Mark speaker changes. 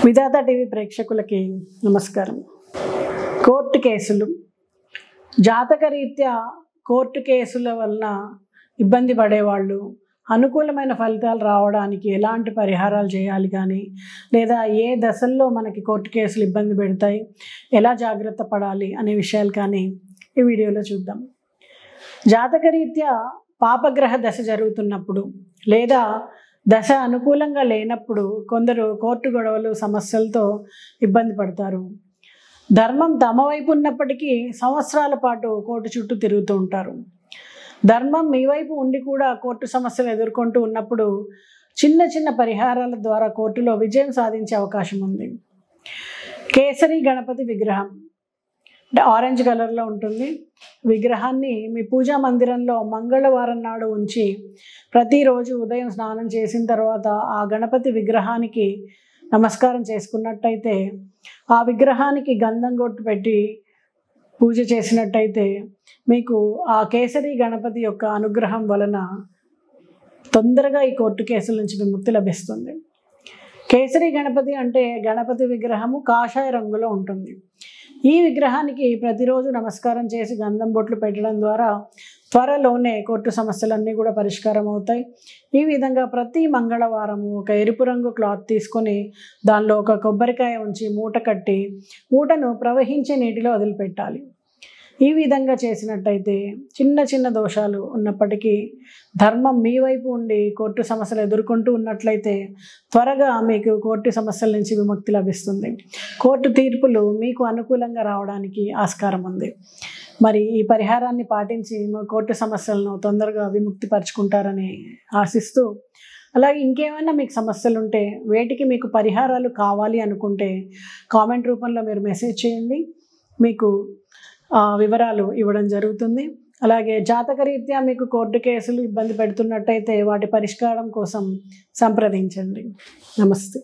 Speaker 1: విధాత TV ప్రేక్షకులకి నమస్కారం. Court కేసులు, జాతకరీత్యా కోర్టు కేసుల వలన ఇబ్బంది పడేవాళ్ళు అనుకూలమైన ఫలితాలు రావడానికి ఎలాంటి పరిహారాలు చేయాలి కానీ, లేదా ఏ దశల్లో మనకి కోర్టు కేసులు ఇబ్బంది పెడతాయి, ఎలా జాగ్రత్త పడాలి అనే విషయాలు కానీ ఈ వీడియోలో చూద్దాం. జాతకరీత్యా పాపగ్రహ దశ జరుగుతున్నప్పుడు లేదా దశ అనుకూలంగా లేనప్పుడు కొందరు కోర్టు గొడవలు సమస్యలతో ఇబ్బంది పడతారు. ధర్మం తమ వైపు ఉన్నప్పటికీ సంవత్సరాల పాటు కోర్టు చుట్టూ తిరుగుతూ ఉంటారు. ధర్మం మీ వైపు ఉండి కూడా కోర్టు సమస్యలు ఎదుర్కొంటూ ఉన్నప్పుడు చిన్న చిన్న పరిహారాల ద్వారా కోర్టులో విజయం సాధించే అవకాశం ఉంది. కేసరి గణపతి విగ్రహం అంటే ఆరెంజ్ కలర్లో ఉంటుంది. విగ్రహాన్ని మీ పూజా మందిరంలో మంగళవారం నాడు ఉంచి ప్రతిరోజు ఉదయం స్నానం చేసిన తర్వాత ఆ గణపతి విగ్రహానికి నమస్కారం చేసుకున్నట్టయితే, ఆ విగ్రహానికి గంధం కొట్టు పెట్టి పూజ చేసినట్టయితే మీకు ఆ కేసరి గణపతి యొక్క అనుగ్రహం వలన తొందరగా ఈ కోర్టు కేసుల నుంచి విముక్తి లభిస్తుంది. కేసరి గణపతి అంటే గణపతి విగ్రహము కాషాయ రంగులో ఉంటుంది. ఈ విగ్రహానికి ప్రతిరోజు నమస్కారం చేసి గంధం బొట్లు పెట్టడం ద్వారా త్వరలోనే కోర్టు సమస్యలన్నీ కూడా పరిష్కారం అవుతాయి. ఈ విధంగా ప్రతి మంగళవారము ఒక ఎరుపు రంగు క్లాత్ తీసుకొని దానిలో ఒక కొబ్బరికాయ ఉంచి మూట కట్టి మూటను ప్రవహించే నీటిలో వదిలిపెట్టాలి. ఈ విధంగా చేసినట్టయితే చిన్న చిన్న దోషాలు ఉన్నప్పటికీ ధర్మం మీ వైపు ఉండి కోర్టు సమస్యలు ఎదుర్కొంటూ ఉన్నట్లయితే త్వరగా మీకు కోర్టు సమస్యల నుంచి విముక్తి లభిస్తుంది. కోర్టు తీర్పులు మీకు అనుకూలంగా రావడానికి ఆస్కారం ఉంది. మరి ఈ పరిహారాన్ని పాటించి కోర్టు సమస్యలను తొందరగా విముక్తి పరుచుకుంటారని ఆశిస్తూ, అలాగే ఇంకేమైనా మీకు సమస్యలు ఉంటే వేటికి మీకు పరిహారాలు కావాలి అనుకుంటే కామెంట్ రూపంలో మీరు మెసేజ్ చేయండి, మీకు వివరాలు ఇవ్వడం జరుగుతుంది. అలాగే జాతకరీత్యా మీకు కోర్టు కేసులు ఇబ్బంది పెడుతున్నట్టయితే వాటి పరిష్కారం కోసం సంప్రదించండి. నమస్తే.